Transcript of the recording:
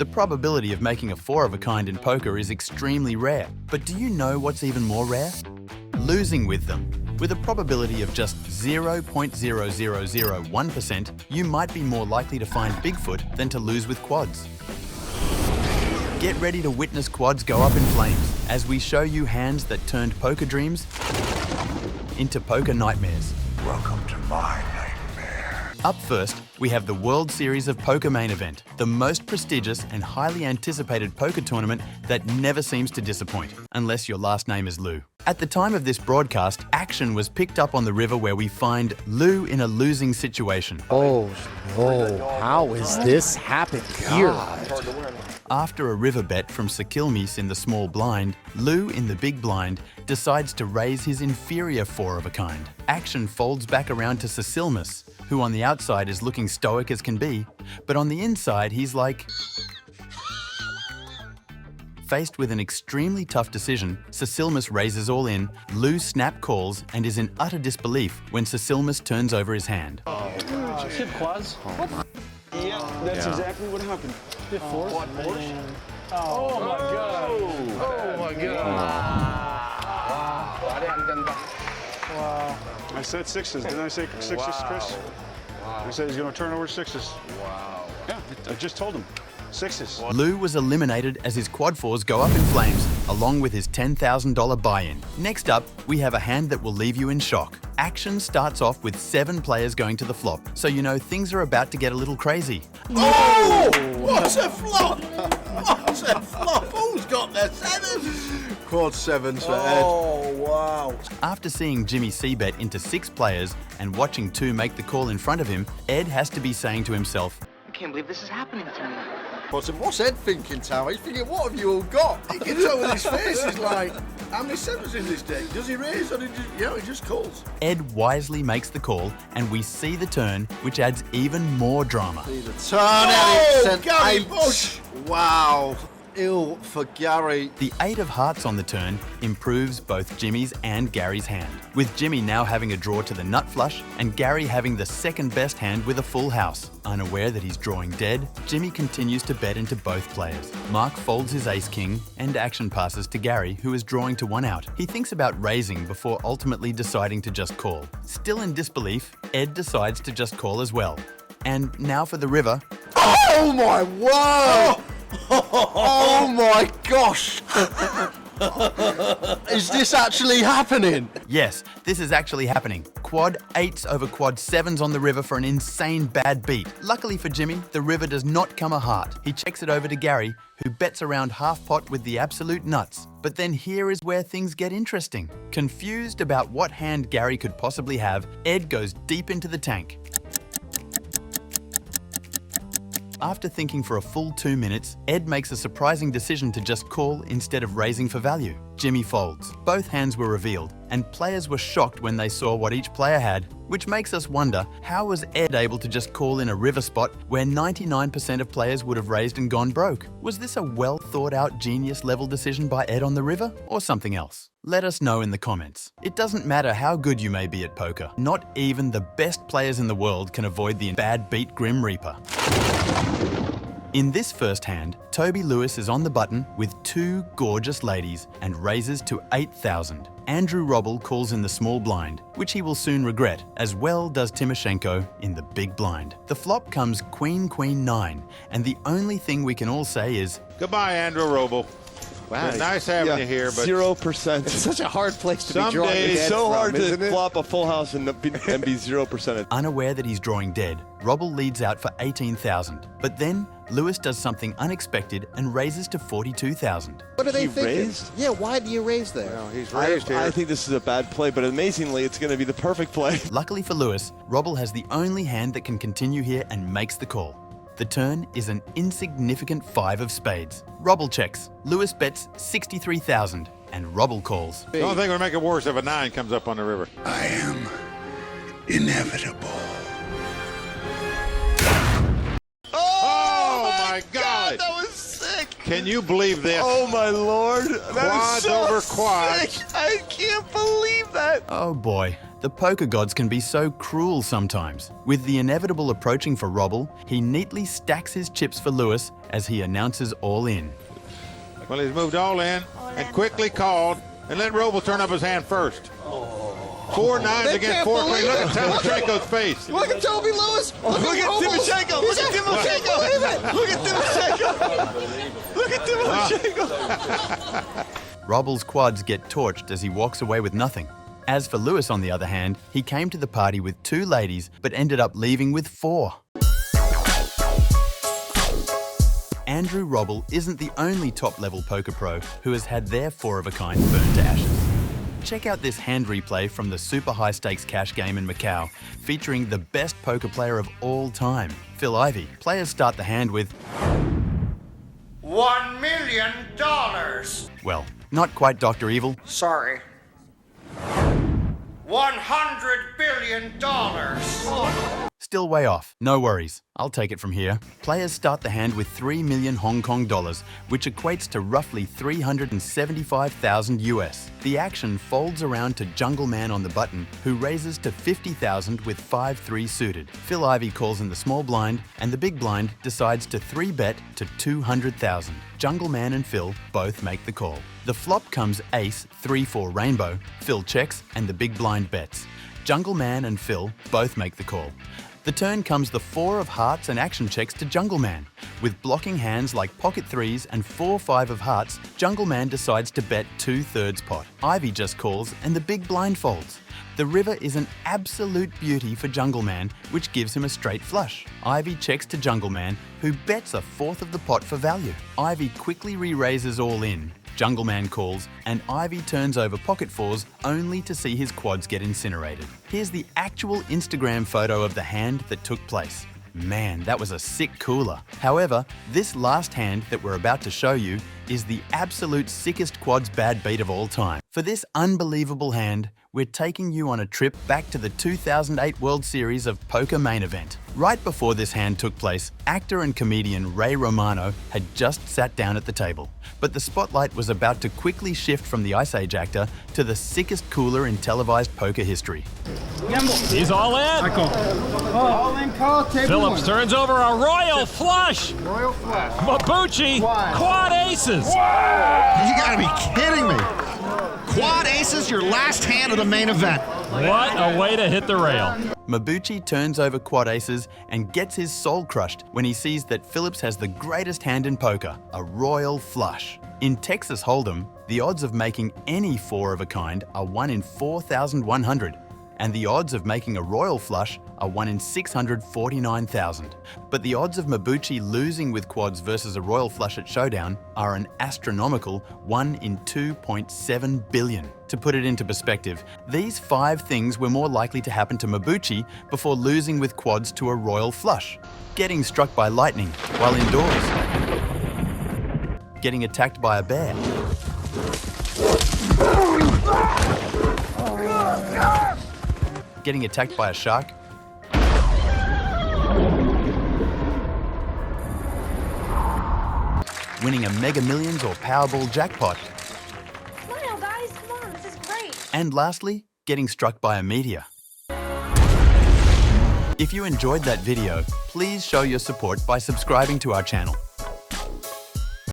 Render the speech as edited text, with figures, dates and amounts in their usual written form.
The probability of making a 4 of a kind in poker is extremely rare. But do you know what's even more rare? Losing with them. With a probability of just 0.0001%, you might be more likely to find Bigfoot than to lose with quads. Get ready to witness quads go up in flames as we show you hands that turned poker dreams into poker nightmares. Welcome to my nightmare. Up first, we have the World Series of Poker main event, the most prestigious and highly anticipated poker tournament that never seems to disappoint, unless your last name is Lou. At the time of this broadcast, action was picked up on the river where we find Lou in a losing situation. Oh no, how is this happening here? After a river bet from Sakilmis in the small blind, Lou in the big blind decides to raise his inferior 4 of a kind. Action folds back around to Sasilmus, who on the outside is looking stoic as can be, but on the inside he's like... Faced with an extremely tough decision, Sasilmus raises all in, Lou snap calls and is in utter disbelief when Sasilmus turns over his hand. Shit, quads. What? Yeah, that's exactly what happened. Did fours? Oh my god. Oh my god. Wow. I said 6s. Didn't I say 6s, Chris? Wow. I said he's going to turn over 6s. Wow. Yeah, I just told him. 6s. Lou was eliminated as his quad 4s go up in flames, along with his $10,000 buy-in. Next up, we have a hand that will leave you in shock. Action starts off with 7 players going to the flop, so you know things are about to get a little crazy. Oh! What's a flop? What's a flop? Who's got their 7s? Quad 7s for Ed. Oh, wow. After seeing Jimmy c-bet into 6 players and watching 2 make the call in front of him, Ed has to be saying to himself, I can't believe this is happening to me. What's Ed thinking, Tower? He's thinking, what have you all got? He gets over his face. He's like, how many 7s in this deck? Does he raise or he just calls? Ed wisely makes the call, and we see the turn, which adds even more drama. See the turn, and it's an Gary 8. Bush. Wow. Ill for Gary. The 8 of hearts on the turn improves both Jimmy's and Gary's hand, with Jimmy now having a draw to the nut flush and Gary having the second best hand with a full house. Unaware that he's drawing dead, Jimmy continues to bet into both players. Mark folds his ace-king and action passes to Gary, who is drawing to 1 out. He thinks about raising before ultimately deciding to just call. Still in disbelief, Ed decides to just call as well. And now for the river. Oh my word! Oh my gosh! Is this actually happening? Yes, this is actually happening. Quad 8s over quad 7s on the river for an insane bad beat. Luckily for Jimmy, the river does not come a heart. He checks it over to Gary, who bets around half pot with the absolute nuts. But then here is where things get interesting. Confused about what hand Gary could possibly have, Ed goes deep into the tank. After thinking for a full 2 minutes, Ed makes a surprising decision to just call instead of raising for value. Jimmy folds. Both hands were revealed, and players were shocked when they saw what each player had, which makes us wonder, how was Ed able to just call in a river spot where 99% of players would have raised and gone broke? Was this a well thought out genius level decision by Ed on the river, or something else? Let us know in the comments. It doesn't matter how good you may be at poker, not even the best players in the world can avoid the bad beat Grim Reaper. In this first hand, Toby Lewis is on the button with 2 gorgeous ladies and raises to 8,000. Andrew Robble calls in the small blind, which he will soon regret, as well does Timoshenko in the big blind. The flop comes Queen Queen 9, and the only thing we can all say is, goodbye, Andrew Robble. Wow. It's nice having you here, but 0%. It's such a hard place to be some drawing. days It's so from, hard isn't to it? flop a full house and be 0%. unaware that he's drawing dead. Robble leads out for 18,000, but then Lewis does something unexpected and raises to 42,000. What are they thinking? Raised? Yeah, why do you raise there? well, he's raised here. I think this is a bad play, but amazingly, it's going to be the perfect play. Luckily for Lewis, Robble has the only hand that can continue here and makes the call. The turn is an insignificant 5 of spades. Robble checks. Lewis bets 63,000 and Robble calls. The only thing that would make it worse if a 9 comes up on the river. I am inevitable. Oh my God! That was sick! Can you believe this? Oh my lord! That Quads is so over quads. sick. I can't believe that! Oh boy, The poker gods can be so cruel sometimes. With the inevitable approaching for Robble, he neatly stacks his chips for Lewis as he announces all in. Well, he's moved all in and quickly called and let Robble turn up his hand first. 4 nines They against can't 4 believe queens. it. Look at Timoshenko's face. Look at Toby Lewis. Look at Timoshenko. Look at Timoshenko. Look at Timoshenko. Look at Timoshenko. Robble's quads get torched as he walks away with nothing. As for Lewis, on the other hand, he came to the party with 2 ladies but ended up leaving with 4. Andrew Robble isn't the only top-level poker pro who has had their 4-of-a-kind burned to ashes. Check out this hand replay from the super high-stakes cash game in Macau, featuring the best poker player of all time, Phil Ivey. Players start the hand with $1 million. well, not quite Dr. Evil. Sorry. $100 billion. Still way off. No worries. I'll take it from here. Players start the hand with 3 million Hong Kong dollars, which equates to roughly 375,000 US. The action folds around to Jungle Man on the button, who raises to 50,000 with 5-3 suited. Phil Ivey calls in the small blind, and the big blind decides to 3-bet to 200,000. Jungle Man and Phil both make the call. The flop comes ace 3-4 rainbow. Phil checks, and the big blind bets. Jungle Man and Phil both make the call. The turn comes the 4 of hearts and action checks to Jungle Man. With blocking hands like pocket 3s and 4-5 of hearts, Jungle Man decides to bet 2/3 pot. Ivey just calls and the big blind folds. The river is an absolute beauty for Jungle Man, which gives him a straight flush. Ivey checks to Jungle Man, who bets 1/4 of the pot for value. Ivey quickly re-raises all in. Jungle Man calls, and Ivey turns over pocket 4s only to see his quads get incinerated. Here's the actual Instagram photo of the hand that took place. Man, that was a sick cooler. However, this last hand that we're about to show you is the absolute sickest quads bad beat of all time. For this unbelievable hand, we're taking you on a trip back to the 2008 World Series of Poker main event. Right before this hand took place, actor and comedian Ray Romano had just sat down at the table. But the spotlight was about to quickly shift from the Ice Age actor to the sickest cooler in televised poker history. He's all in. I call. All in call, table Phillips 1. turns over a royal flush. Royal flush. Mabuchi, quad aces. You gotta be kidding me. Quad aces, your last hand of the main event. What a way to hit the rail. Mabuchi turns over quad aces and gets his soul crushed when he sees that Phillips has the greatest hand in poker, a royal flush. In Texas Hold'em, the odds of making any 4-of-a-kind are 1 in 4,100, and the odds of making a royal flush are 1 in 649,000. But the odds of Mabuchi losing with quads versus a royal flush at Showdown are an astronomical 1 in 2.7 billion. To put it into perspective, these 5 things were more likely to happen to Mabuchi before losing with quads to a royal flush. Getting struck by lightning while indoors. Getting attacked by a bear. Getting attacked by a shark. Winning a Mega Millions or Powerball jackpot. Smile, guys, come on, this is great. And lastly, getting struck by a meteor. If you enjoyed that video, please show your support by subscribing to our channel.